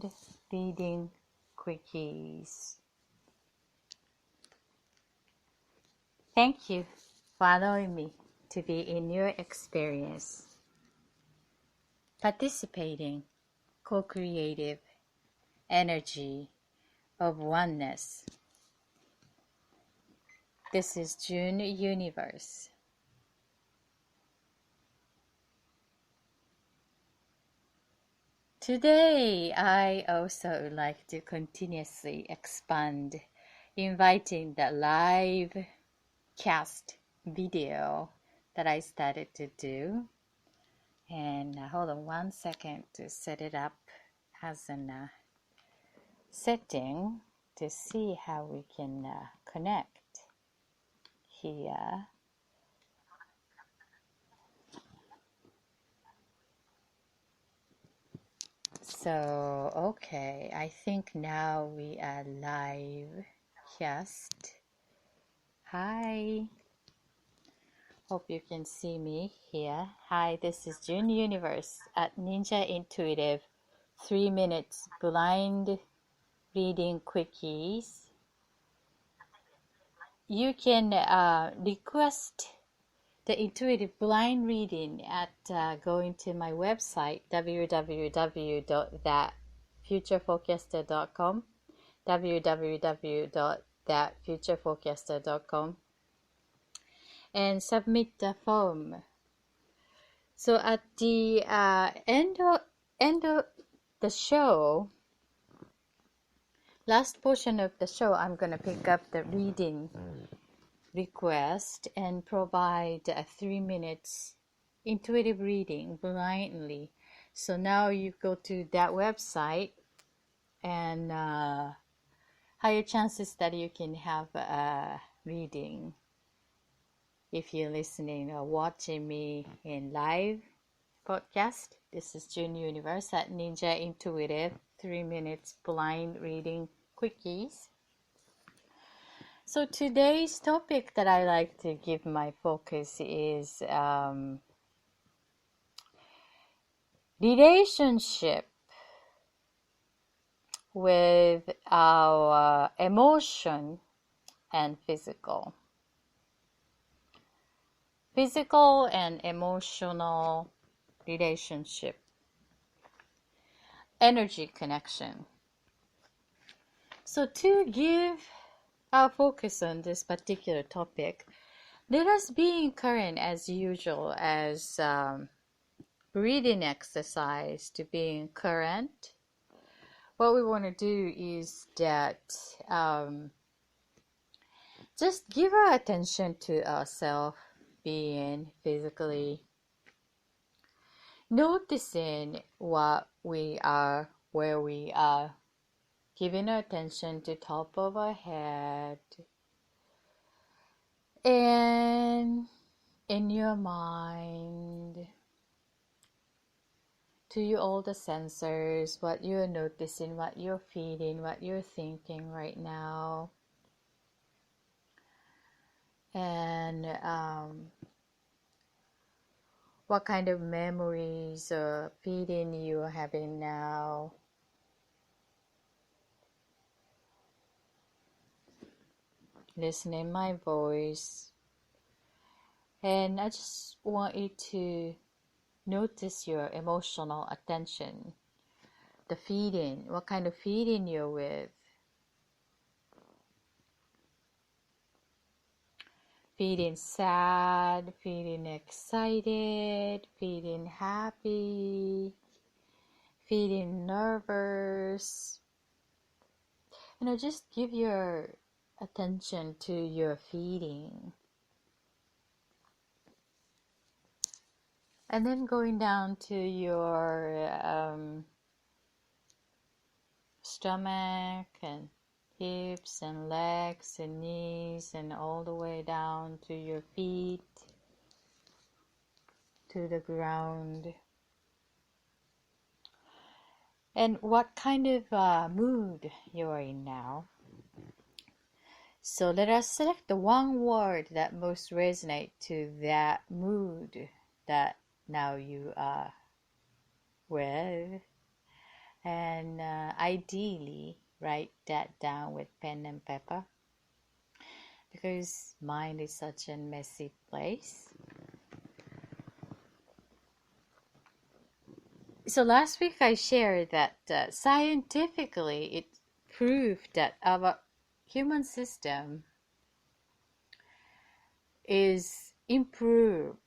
Blind Reading Quickies. Thank you for allowing me to be in your experience, participating co-creative energy of oneness. This is June Universe. Today, I also would like to continuously expand, inviting the live cast video that I started to do. And hold on 1 second to set it up as a setting to see how we can connect here. So, okay, I think now we are live cast. Hi, hope you can see me here. Hi, this is June Universe at Ninja Intuitive 3 minutes blind reading quickies. You can request the intuitive blind reading at going to my website www.thatfutureforecaster.com www.thatfutureforecaster.com and submit the form. So at the end of the show, last portion of the show, I'm going to pick up the reading request and provide a 3 minutes intuitive reading blindly. So now you go to that website and higher chances that you can have a reading if you're listening or watching me in live podcast. This is June Universe at Ninja Intuitive 3 minutes blind reading quickies. So today's topic that I like to give my focus is relationship with our emotion and physical and emotional relationship, energy connection. So to give our focus on this particular topic, let us be in current as usual as breathing exercise to be in current. What we want to do is that just give our attention to ourselves being physically, noticing what we are, where we are, giving our attention to top of our head and in your mind to all the sensors, what you're noticing, what you're feeling, what you're thinking right now, and what kind of memories or feeling you are having now. Listening my voice, and I just want you to notice your emotional attention, the feeling, what kind of feeling you're with. Feeling sad, feeling excited, feeling happy, feeling nervous. Just give your attention to your feeling. And then going down to your stomach and hips and legs and knees and all the way down to your feet, to the ground. And what kind of mood you are in now. So let us select the one word that most resonate to that mood that now you are with. And ideally, write that down with pen and paper, because mind is such a messy place. So last week I shared that scientifically it proved that our human system is improved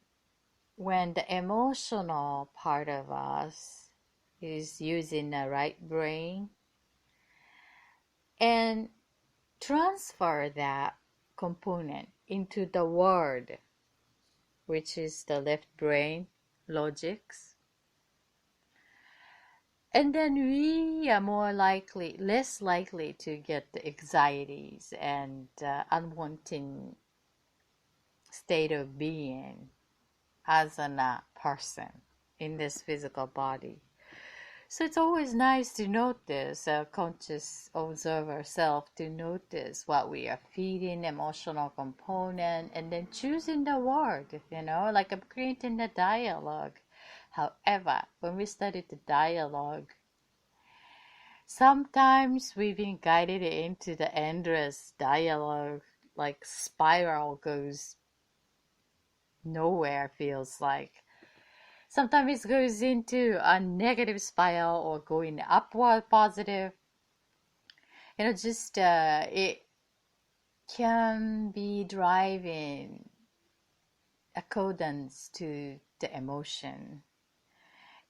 when the emotional part of us is using the right brain and transfer that component into the word, which is the left brain, logics. And then we are less likely to get the anxieties and unwanted state of being as a person in this physical body. So it's always nice to notice, a conscious observer self, to notice what we are feeding, emotional component, and then choosing the word, like I'm creating the dialogue. However, when we study the dialogue, sometimes we've been guided into the endless dialogue, like spiral goes nowhere, feels like. Sometimes it goes into a negative spiral or going upward positive. It can be driving accordance to the emotion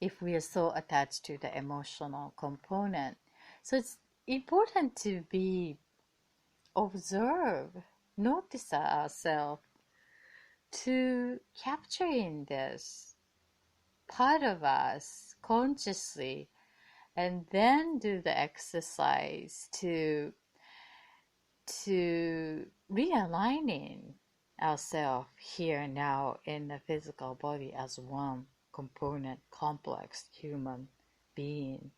if we are so attached to the emotional component. So it's important to observe, notice ourselves, to capturing this part of us consciously, and then do the exercise to realigning ourselves here and now in the physical body as one component, complex human being,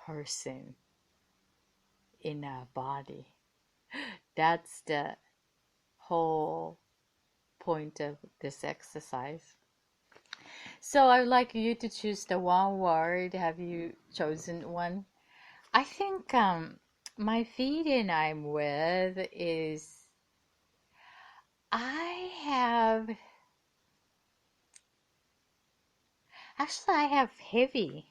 person in our body. That's the whole point of this exercise. So I'd like you to choose the one word. Have you chosen one? I think my feeling I'm with is I have heavy.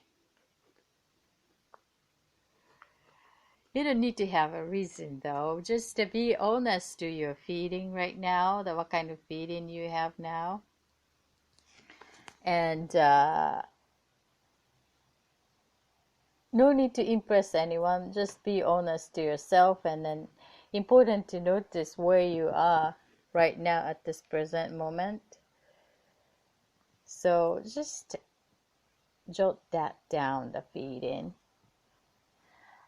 You don't need to have a reason though. Just to be honest to your feeling right now, what kind of feeling you have now. And no need to impress anyone. Just be honest to yourself, and then important to notice where you are right now at this present moment. So just jot that down, the feeling.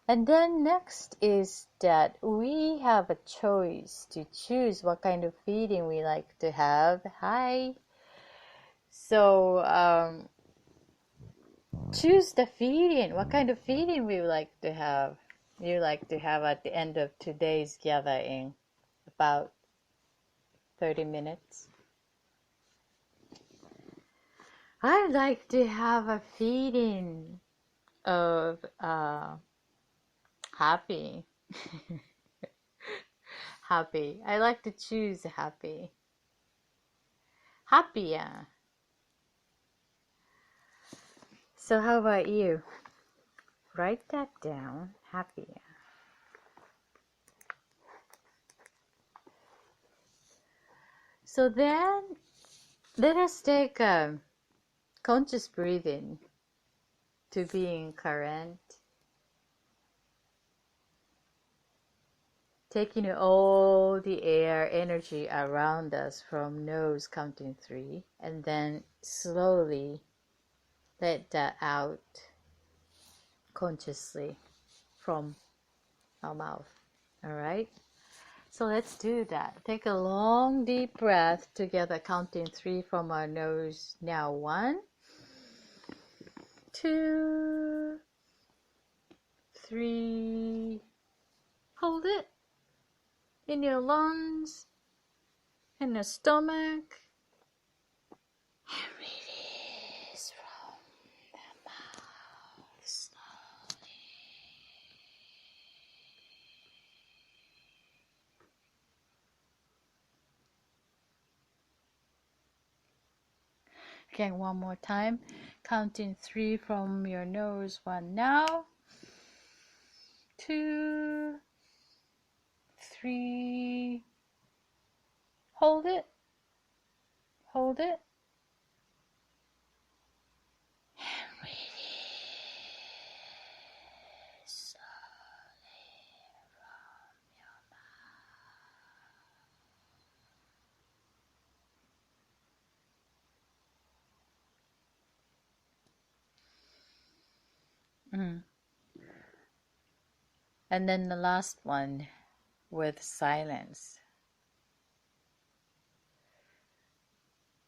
And then next is that we have a choice to choose what kind of feeding we like to have. Hi. So choose the feeding. What kind of feeding we like to have? You like to have at the end of today's gathering, about 30 minutes. I like to have a feeling of happy. Happy. I like to choose happy. Happier. So how about you? Write that down. Happier. So then let us take a conscious breathing to being current. Taking all the air energy around us from nose, counting 3, and then slowly let that out consciously from our mouth. Alright? So let's do that. Take a long deep breath together, counting 3 from our nose. Now 1, 2, 3. Hold it in your lungs, in the stomach, and release from the mouth slowly. Again, one more time. Counting 3 from your nose. 1 now. 2, 3. Hold it. Hold it. And release slowly from your mouth. And then the last one with silence.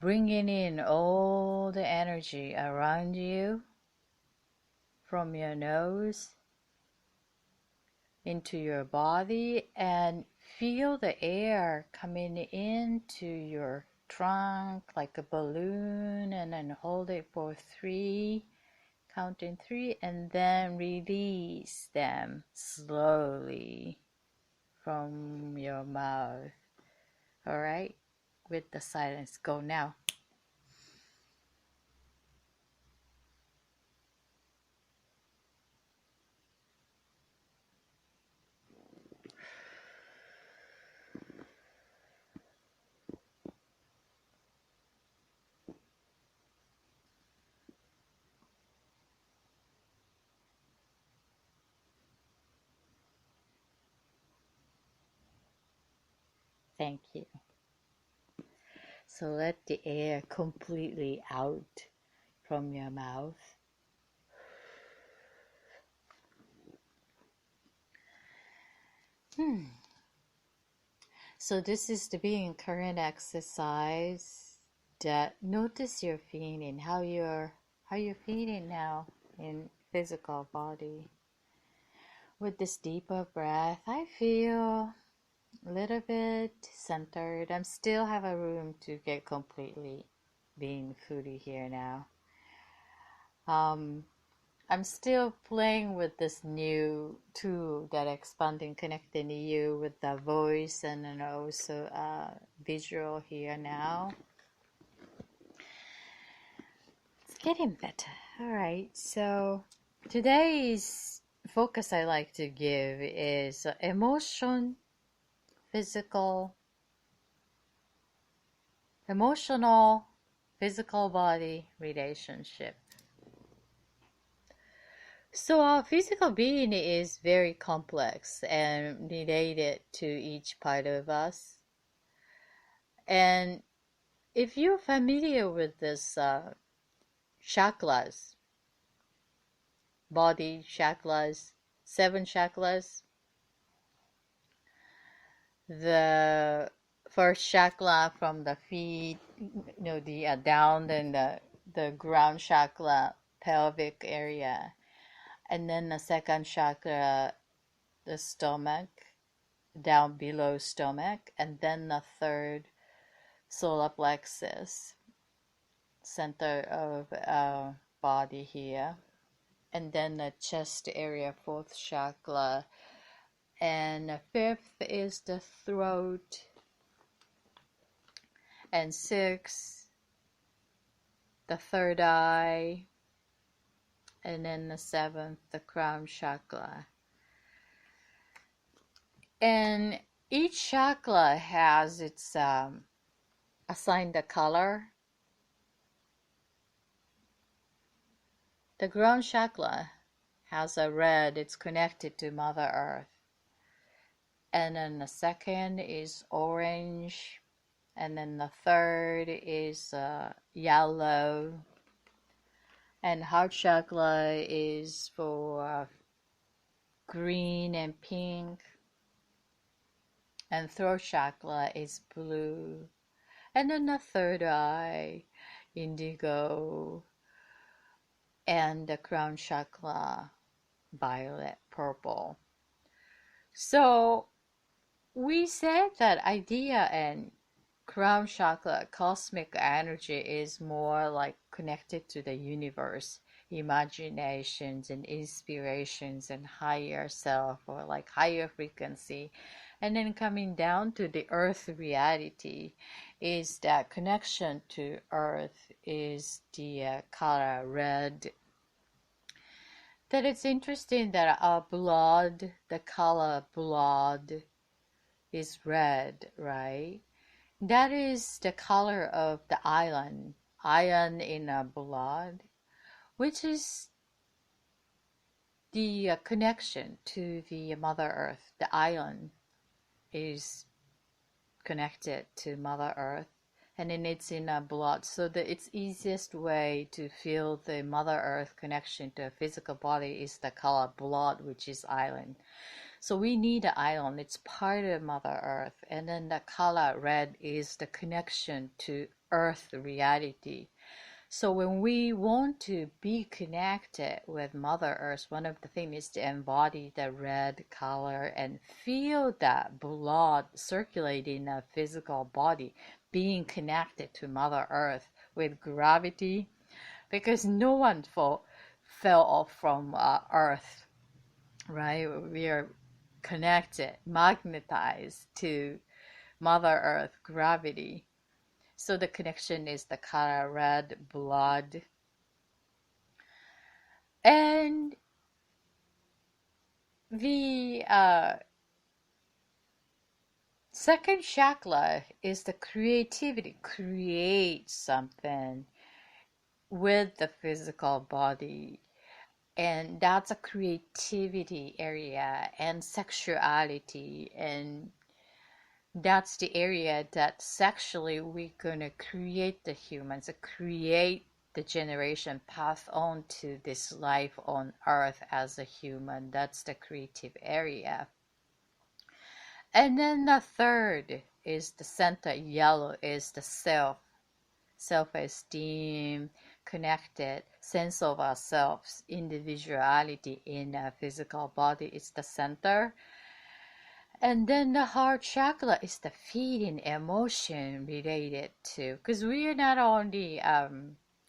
Bringing in all the energy around you from your nose into your body, and feel the air coming into your trunk like a balloon, and then hold it for 3, counting 3, and then release them slowly from your mouth. All right, with the silence, go now. Thank you. So let the air completely out from your mouth. So this is the being current exercise that notice your feeling, how you're feeling now in physical body. With this deeper breath, I feel a little bit centered. I still have a room to get completely being fully here now. I'm still playing with this new tool that expanding connecting you with the voice and then also visual here now. It's getting better. All right, so today's focus I like to give is emotional physical body relationship. So our physical being is very complex and related to each part of us. And if you're familiar with this chakras, body chakras, 7 chakras, the first chakra from the feet, the down, then the ground chakra, pelvic area, and then the second chakra, the stomach, down below stomach, and then the third, solar plexus, center of body here, and then the chest area, 4th chakra, and the 5th is the throat, and 6th, the 3rd eye, and then the 7th, the crown chakra. And each chakra has its assigned a color. The ground chakra has a red, it's connected to Mother Earth. And then the second is orange, and then the third is yellow, and heart chakra is for green and pink, and throat chakra is blue, and then the 3rd eye, indigo, and the crown chakra, violet, purple. So we said that idea and crown chakra, cosmic energy, is more like connected to the universe, imaginations and inspirations and higher self, or like higher frequency. And then coming down to the earth reality is that connection to earth is the color red. That it's interesting that our blood, the color blood is red, right? That is the color of the iron in our blood, which is the connection to the Mother Earth. The iron is connected to Mother Earth, and then it's in our blood. So it's easiest way to feel the Mother Earth connection to a physical body is the color blood, which is iron. So we need the iron. It's part of Mother Earth. And then the color red is the connection to Earth reality. So when we want to be connected with Mother Earth, one of the things is to embody the red color and feel that blood circulating in a physical body, being connected to Mother Earth with gravity, because no one fell off from Earth, right? We are connected, magnetized to Mother Earth gravity. So the connection is the color red blood. And the second chakra is the creativity, create something with the physical body. And that's a creativity area and sexuality, and that's the area that sexually we're going to create the humans, create the generation path on to this life on earth as a human. That's the creative area. And then the third is the center yellow is the self-esteem, connected, sense of ourselves, individuality in a physical body is the center. And then the heart chakra is the feeling, emotion related to, because we are not only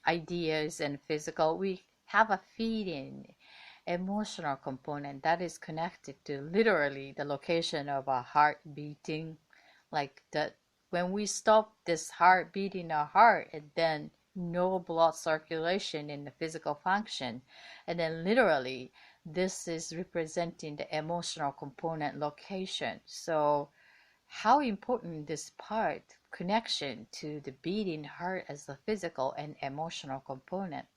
ideas and physical, we have a feeling, emotional component that is connected to literally the location of our heart beating. Like that, when we stop this heart beating our heart, and then no blood circulation in the physical function, and then literally this is representing the emotional component location. So how important this part connection to the beating heart as the physical and emotional component.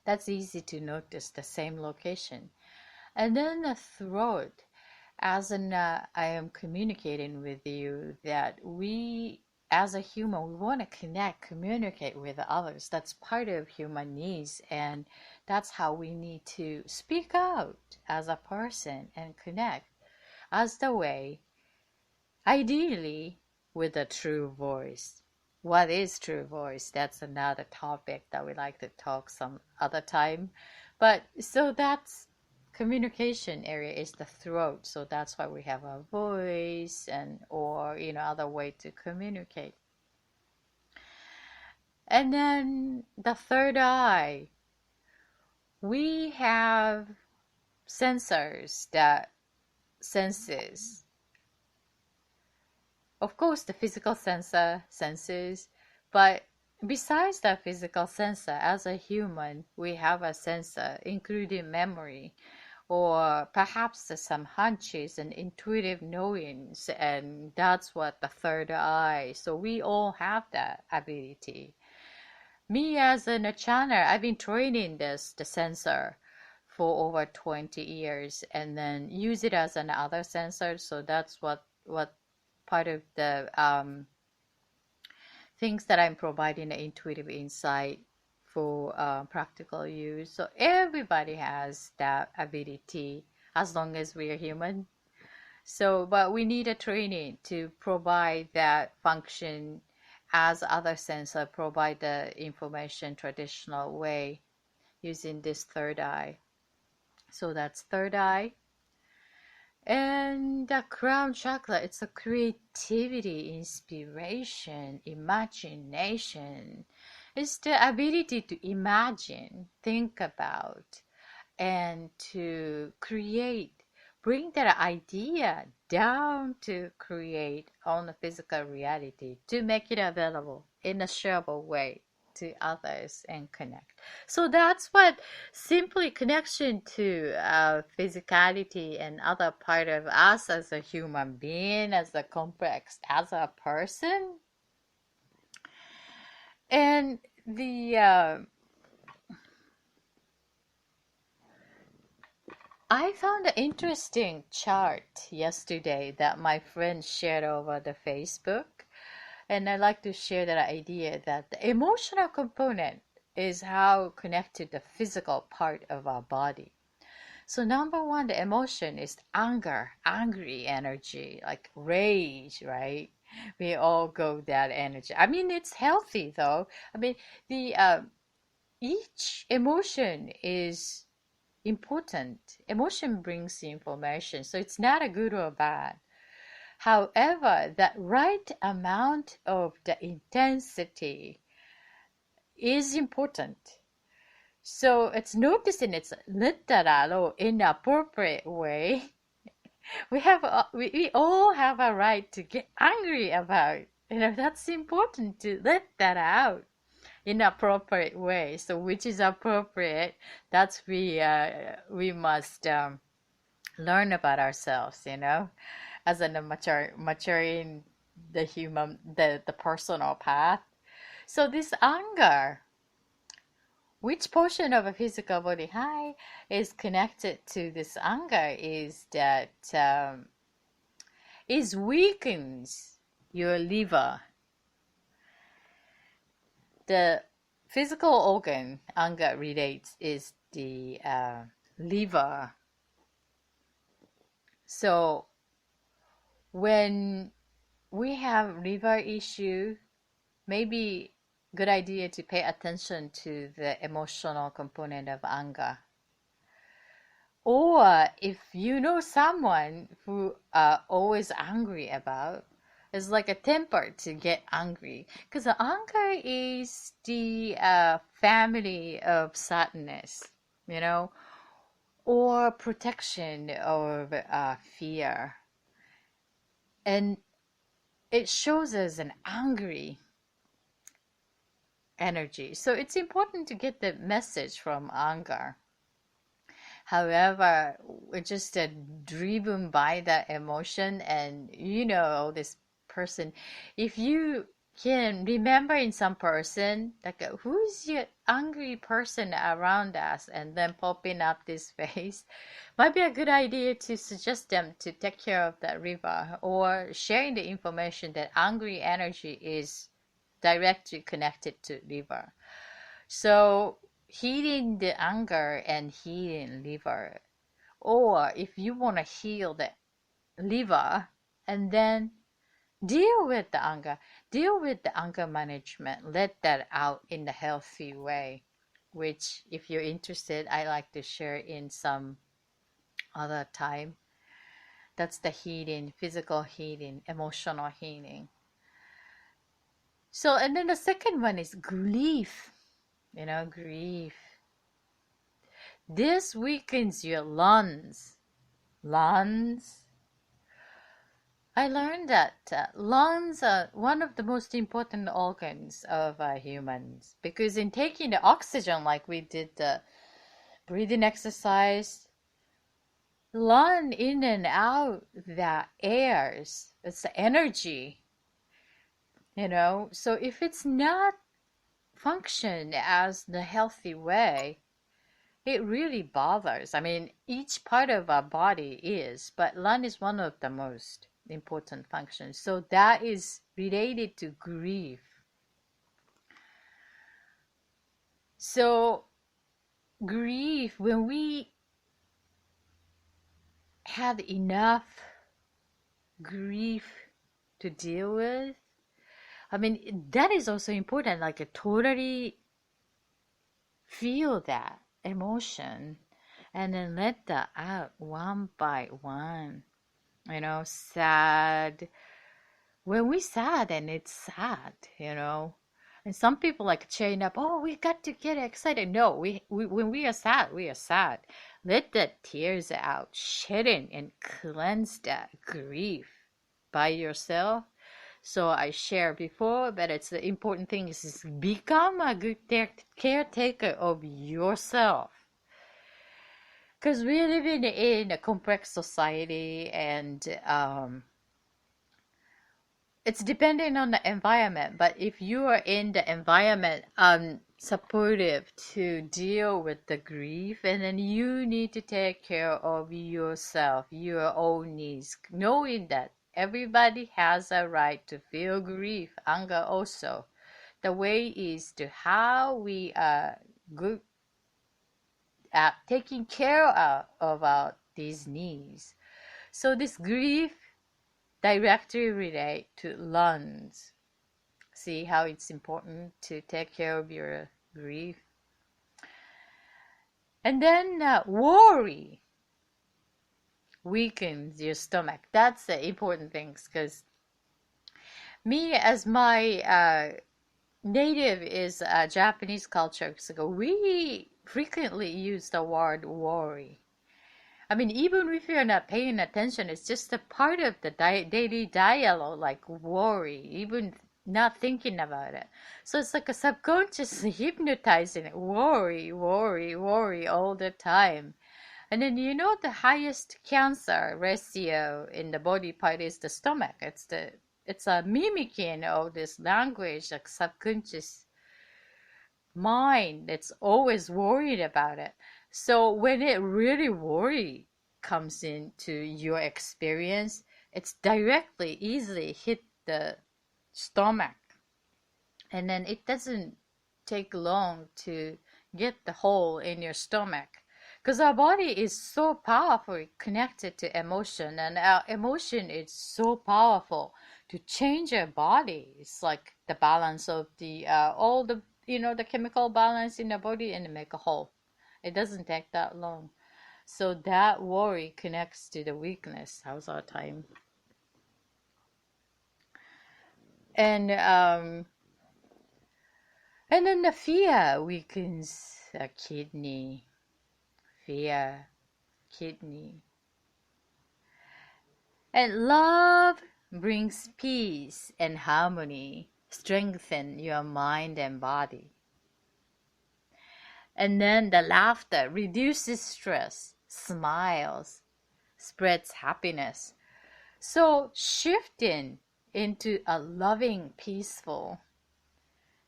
That's easy to notice, the same location. And then the throat, as in I am communicating with you that we as a human, we want to connect, communicate with others. That's part of human needs, and that's how we need to speak out as a person and connect as the way, ideally, with a true voice. What is true voice? That's another topic that we like to talk some other time. But so that's communication area is the throat. So that's why we have a voice and or other way to communicate. And then the third eye, we have sensors that senses. Of course, the physical sensor senses, but besides the physical sensor, as a human, we have a sensor, including memory, or perhaps some hunches and intuitive knowings, and that's what the third eye. So we all have that ability. Me as a channeler, I've been training the sensor for over 20 years, and then use it as another sensor. So that's what part of the things that I'm providing the intuitive insight for practical use. So everybody has that ability as long as we are human. So, but we need a training to provide that function as other sensor provide the information traditional way using this third eye. So that's third eye. And the crown chakra, it's a creativity, inspiration, imagination. It's the ability to imagine, think about, and to create, bring that idea down to create on a physical reality, to make it available in a shareable way to others and connect. So that's what simply connection to physicality and other part of us as a human being, as a complex, as a person. And the I found an interesting chart yesterday that my friend shared over the Facebook, and I like to share that idea that the emotional component is how connected the physical part of our body. So number one, the emotion is anger, angry energy, like rage, right? We all go that energy. I mean, it's healthy though. I mean, the each emotion is important. Emotion brings information, so it's not a good or bad. However, that right amount of the intensity is important. So it's noticing it's literal or inappropriate way. We all have a right to get angry about. That's important to let that out in appropriate way. So which is appropriate? That's we must learn about ourselves. As a maturing the personal path. So this anger, which portion of a physical body high is connected to this anger is that is weakens your liver. The physical organ anger relates is the liver. So when we have liver issue, maybe good idea to pay attention to the emotional component of anger. Or if you know someone who are always angry about, it's like a temper to get angry. Because anger is the family of sadness, or protection of fear. And it shows us an angry energy. So it's important to get the message from anger. However, we're just driven by that emotion, and this person. If you can remember in some person, like who's your angry person around us, and then popping up this face, might be a good idea to suggest them to take care of that river, or sharing the information that angry energy is directly connected to liver. So healing the anger and healing liver. Or if you want to heal the liver and then deal with the anger management, let that out in the healthy way, which if you're interested, I like to share in some other time. That's the healing, physical healing, emotional healing. So, and then the second one is grief. Grief. This weakens your lungs. Lungs. I learned that lungs are one of the most important organs of humans, because in taking the oxygen, like we did the breathing exercise, lung in and out the airs, it's the energy, So if it's not function as the healthy way, it really bothers. I mean, each part of our body is, but lung is one of the most important functions. So that is related to grief. So grief, when we have enough grief to deal with, I mean, that is also important, like a totally feel that emotion and then let that out one by one. Sad. When we sad, and it's sad, And some people like chain up, oh, we got to get excited. No, we when we are sad, we are sad. Let the tears out, shed it, and cleanse that grief by yourself. So I shared before, but it's the important thing is become a good caretaker of yourself. Because we're living in a complex society, and it's depending on the environment. But if you are in the environment supportive to deal with the grief, and then you need to take care of yourself, your own needs, knowing that everybody has a right to feel grief, anger also. The way is to how we are good at taking care of these needs. So this grief directly relate to lungs. See how it's important to take care of your grief. And then worry weakens your stomach. That's the important things, because me as my native is Japanese culture, so we frequently use the word worry. I mean, even if you're not paying attention, it's just a part of the daily dialogue, like worry, even not thinking about it. So it's like a subconsciously hypnotizing it. Worry, worry, worry all the time. And then the highest cancer ratio in the body part is the stomach. It's a mimicking of this language, like subconscious mind that's always worried about it. So when it really worry comes into your experience, it's directly easily hit the stomach, and then it doesn't take long to get the hole in your stomach, because our body is so powerfully connected to emotion, and our emotion is so powerful to change our body. It's like the balance of the all the the chemical balance in the body, and make a whole. It doesn't take that long. So that worry connects to the weakness. How's our time? And then the fear weakens the kidney. Fear, kidney. And love brings peace and harmony, strengthen your mind and body. And then the laughter reduces stress, smiles, spreads happiness. So shifting into a loving, peaceful,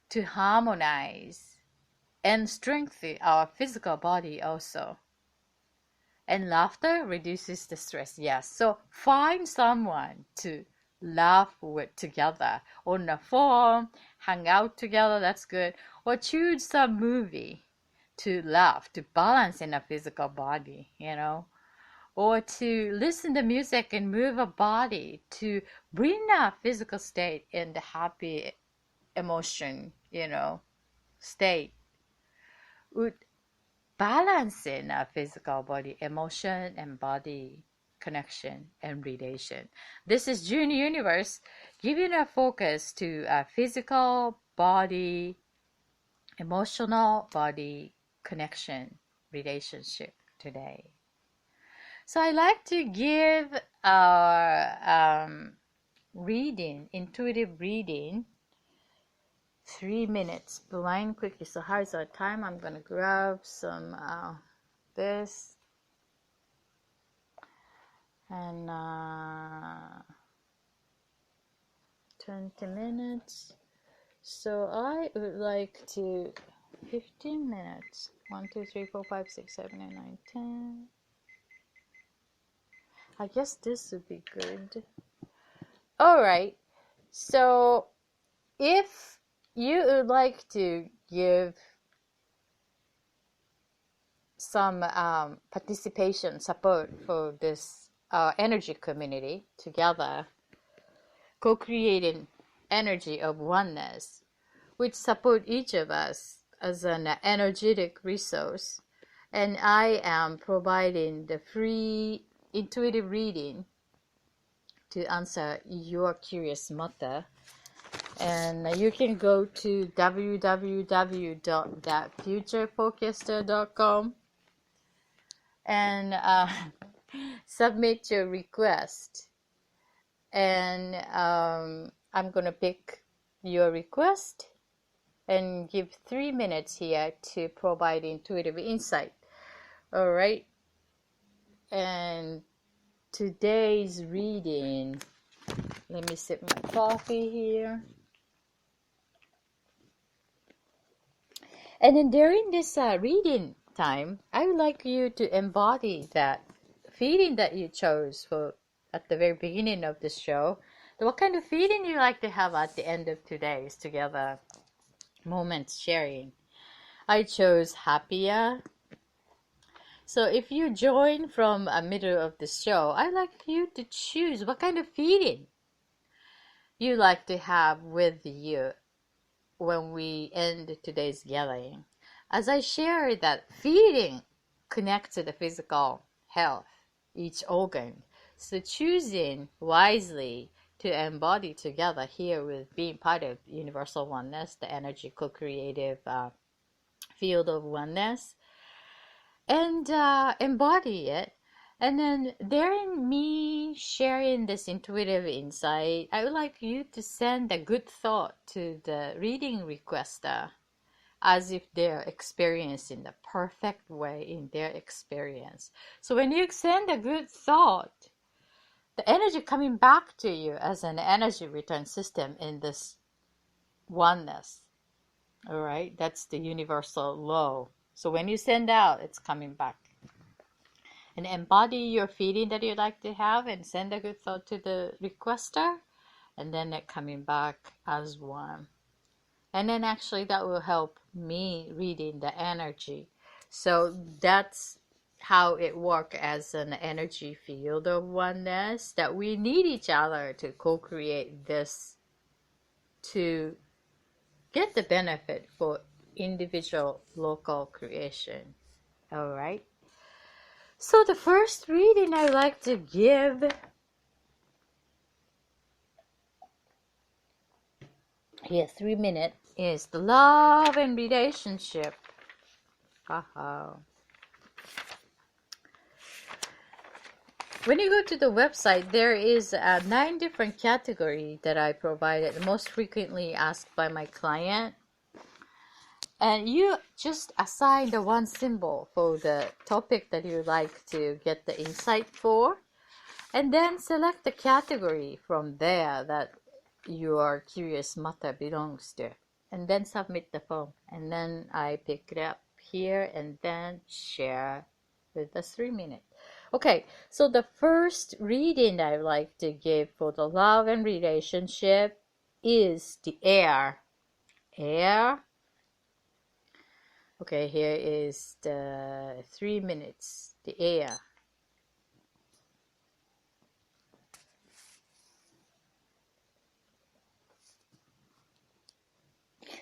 to harmonize and strengthen our physical body also. And laughter reduces the stress. Yes. So find someone to laugh with together on the phone, hang out together. That's good. Or choose some movie to laugh, to balance in a physical body, or to listen to music and move a body to bring a physical state in the happy emotion, state. Would balance in a physical body, emotion and body connection and relation. This is June Universe giving a focus to a physical body, emotional body connection relationship today. So I like to give our reading, intuitive reading, 3 minutes, blind quickie. So how's our time? I'm going to grab some this and 20 minutes. So I would like to 15 minutes. 1, 2, 3, 4, 5, 6, 7, 8, 9, 10. I guess this would be good. Alright, so if you would like to give some participation support for this energy community together, co-creating energy of oneness, which support each of us as an energetic resource, and I am providing the free intuitive reading to answer your curious matter. And you can go to www.thatfutureforecaster.com and submit your request. And I'm gonna pick your request and give 3 minutes here to provide intuitive insight. All right. And today's reading, let me sip my coffee here. And then during this reading time, I would like you to embody that feeling that you chose for at the very beginning of the show. What kind of feeling you like to have at the end of today's together moments sharing? I chose happier. So if you join from a middle of the show, I'd like you to choose what kind of feeling you like to have with you when we end today's gathering. As I share that feeling connects to the physical health, each organ. So choosing wisely to embody together here with being part of universal oneness, the energy co-creative field of oneness, and embody it. And then during me sharing this intuitive insight, I would like you to send a good thought to the reading requester as if they're experiencing the perfect way in their experience. So when you send a good thought, the energy coming back to you as an energy return system in this oneness. All right, that's the universal law. So when you send out, it's coming back. And embody your feeling that you'd like to have and send a good thought to the requester, and then it coming back as one. And then actually that will help me reading the energy. So that's how it works as an energy field of oneness, that we need each other to co-create this to get the benefit for individual local creation. All right. So the first reading I like to give here, 3 minutes, is the love and relationship. When you go to the website, there is 9 different categories that I provided, most frequently asked by my client. And you just assign the one symbol for the topic that you like to get the insight for, and then select the category from there that your curious matter belongs to, and then submit the form. And then I pick it up here and then share with us 3 minutes. Okay, so the first reading I would like to give for the love and relationship is the air. Air. Okay, here is the 3 minutes, the air.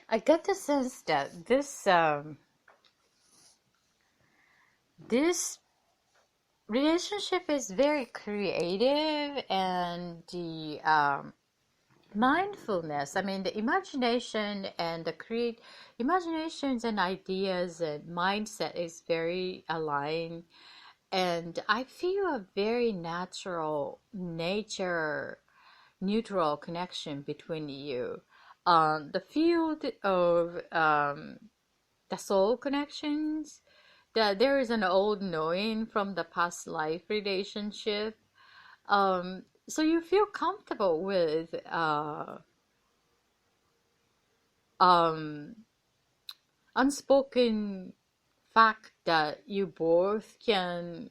I got the sense that this relationship is very creative, and the mindfulness, I mean the imagination and the imaginations and ideas and mindset is very aligned, and I feel a very natural nature neutral connection between you. The field of the soul connections, that there is an old knowing from the past life relationship. So you feel comfortable with unspoken fact that you both can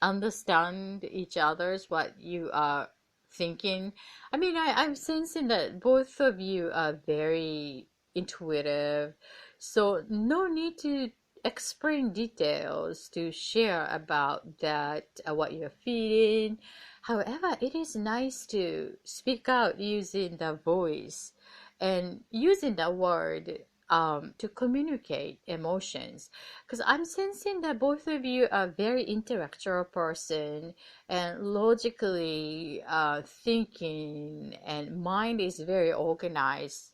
understand each other's what you are thinking. I mean, I'm sensing that both of you are very intuitive, so no need to explain details to share about that, what you're feeling. However, it is nice to speak out using the voice and using the word to communicate emotions, because I'm sensing that both of you are very intellectual person and logically thinking, and mind is very organized.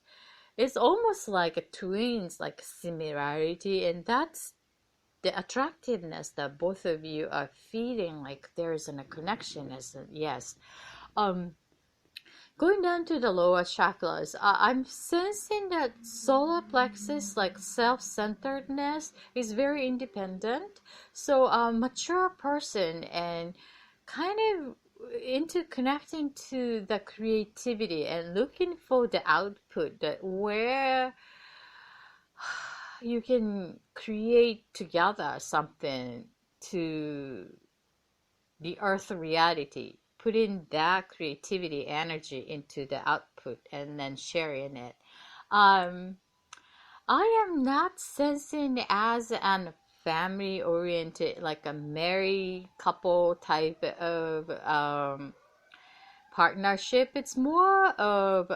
It's almost like a twins, like similarity, and that's the attractiveness that both of you are feeling, like there's a connection. As a, yes, um going down to the lower chakras, I'm sensing that solar plexus, like self-centeredness, is very independent. So a mature person and kind of into connecting to the creativity and looking for the output, that where you can create together something to the earth reality, putting that creativity energy into the output and then sharing it. um I am not sensing as an family oriented, like a married couple type of partnership. It's more of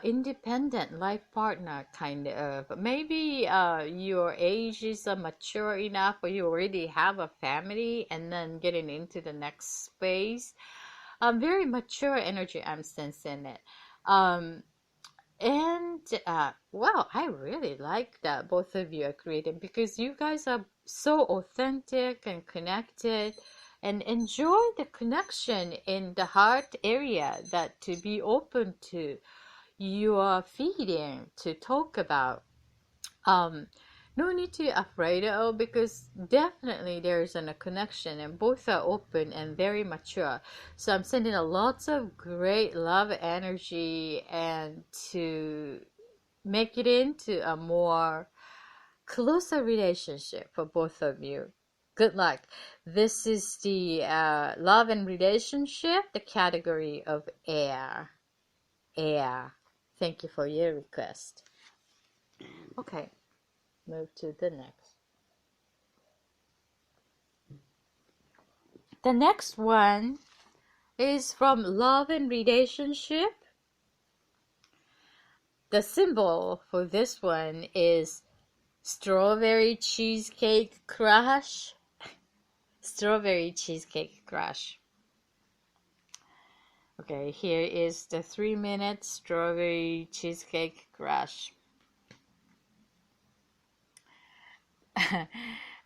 independent life partner kind of. Maybe your age is mature enough, or you already have a family and then getting into the next phase. Very mature energy, I'm sensing it. um and well, I really like that both of you are creating, because you guys are so authentic and connected, and enjoy the connection in the heart area, that to be open to, you are feeding to talk about. um no need to afraid of, because definitely there's a connection and both are open and very mature. So I'm sending a lots of great love energy, and to make it into a more closer relationship for both of you. Good luck. This is the love and relationship, the category of air. Air. Thank you for your request. Okay, move to the next. The next one is from love and relationship. The symbol for this one is strawberry cheesecake crush. Strawberry cheesecake crush. Okay, here is the 3-minute strawberry cheesecake crush.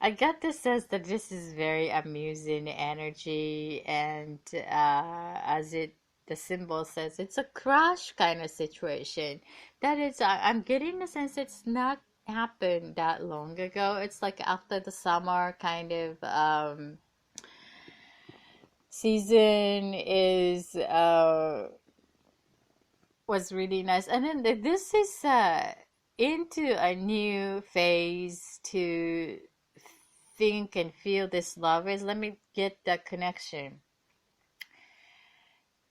I got the sense that this is very amusing energy, and as it the symbol says, it's a crush kind of situation. That is, I'm getting the sense it's not happened that long ago. It's like after the summer kind of season is was really nice. And then this is into a new phase to think and feel this love is. Let me get that connection.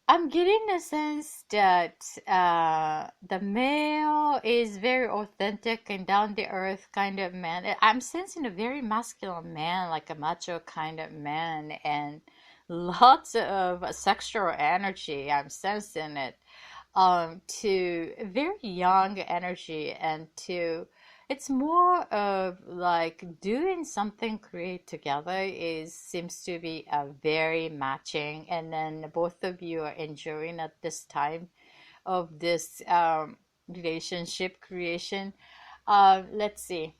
I'm getting the sense that the male is very authentic and down to earth kind of man. I'm sensing a very masculine man, like a macho kind of man, and lots of sexual energy. I'm sensing it. To very young energy, and to it's more of like doing something create together is seems to be a very matching, and then both of you are enjoying at this time of this relationship creation. Let's see.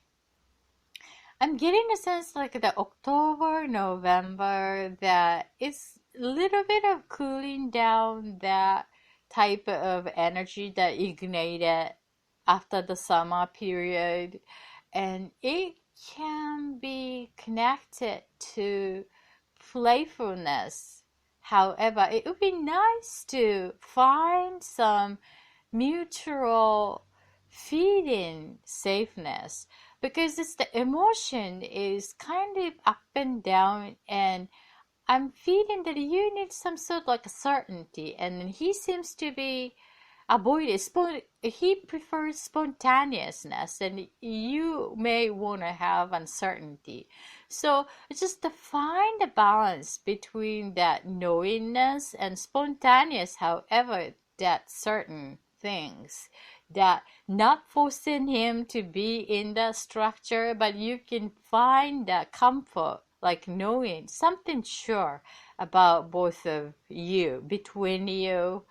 I'm getting a sense like the October, November, that it's a little bit of cooling down, that type of energy that ignited after the summer period. And it can be connected to playfulness. However, it would be nice to find some mutual feeling safeness, because it's the emotion is kind of up and down, and I'm feeling that you need some sort of like a certainty, and he seems to be avoided. He prefers spontaneousness, and you may want to have uncertainty. So it's just to find a balance between that knowingness and spontaneous, however, that certain things that not forcing him to be in that structure, but you can find that comfort, like knowing something sure about both of you, between you,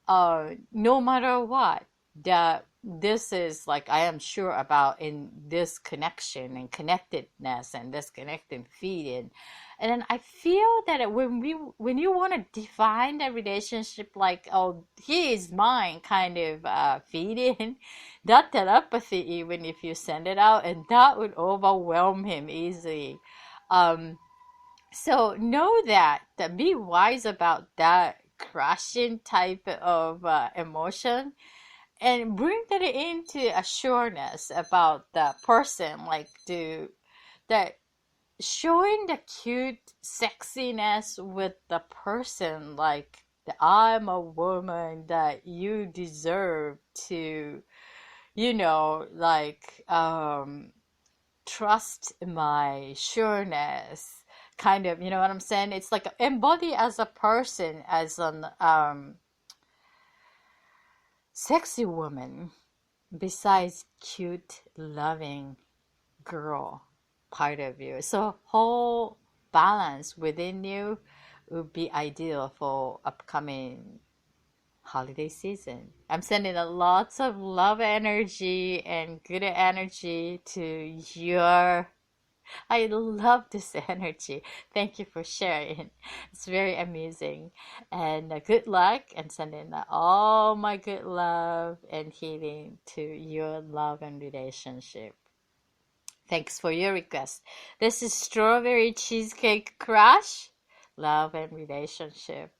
no matter what, that this is like I am sure about in this connection and connectedness and this connecting feeling. And then I feel that when you want to define the relationship like, oh, he is mine kind of feeling, that telepathy, even if you send it out, and that would overwhelm him easily. Um, so know that be wise about that crushing type of emotion, and bring that into assurance about the person, like that showing the cute sexiness with the person, like that I'm a woman that you deserve to, like trust my sureness, kind of, you know what I'm saying? It's like embody as a person, as an sexy woman, besides cute, loving girl part of you. So whole balance within you would be ideal for upcoming holiday season. I'm sending a lots of love energy and good energy to your. I love this energy. Thank you for sharing. It's very amazing. And good luck, and sending all my good love and healing to your love and relationship. Thanks for your request. This is Strawberry Cheesecake Crush, love and relationship.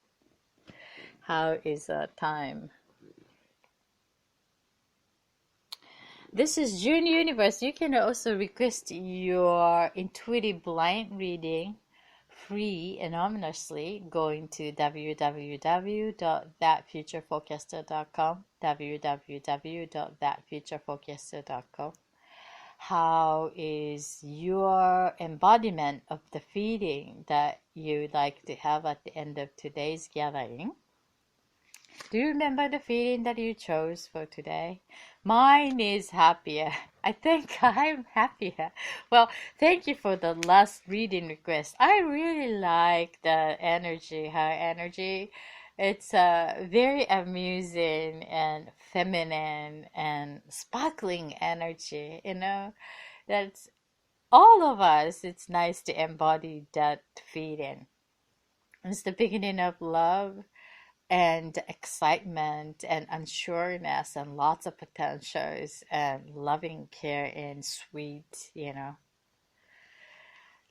How is time? This is June Universe. You can also request your intuitive blind reading free anonymously going to www.thatfutureforecaster.com, www.thatfutureforecaster.com. How is your embodiment of the feeling that you'd like to have at the end of today's gathering? Do you remember the feeling that you chose for today? Mine is happier. I think I'm happier. Well, thank you for the last reading request. I really like the energy, her energy. It's very amusing and feminine and sparkling energy, That's all of us. It's nice to embody that feeling. It's the beginning of love and excitement and unsureness and lots of potentials and loving care and sweet,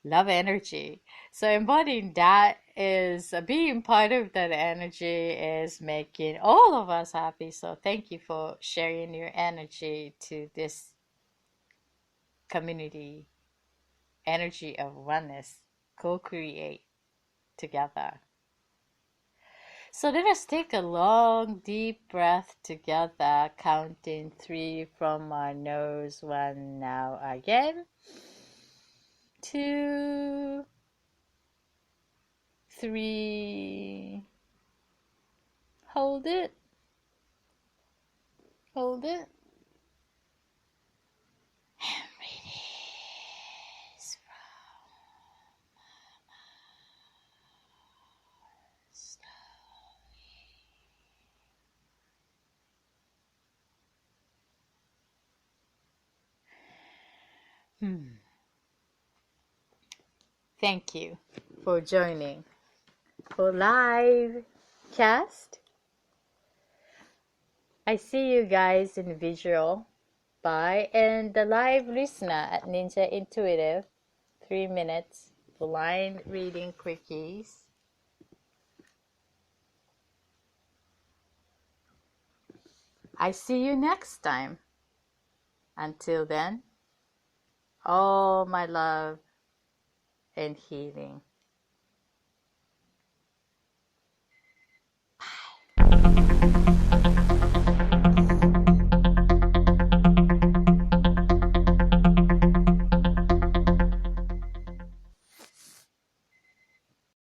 love energy. So embodying that is being part of that energy is making all of us happy. So thank you for sharing your energy to this community, energy of oneness, co-create together. So let us take a long, deep breath together, counting 3 from our nose. 1 now again. 2, 3. Hold it. Hold it. And release slowly. Thank you for joining for live cast. I see you guys in visual. Bye. And the live listener at Ninja Intuitive, 3 minutes blind reading quickies. I see you next time. Until then, all my love and healing.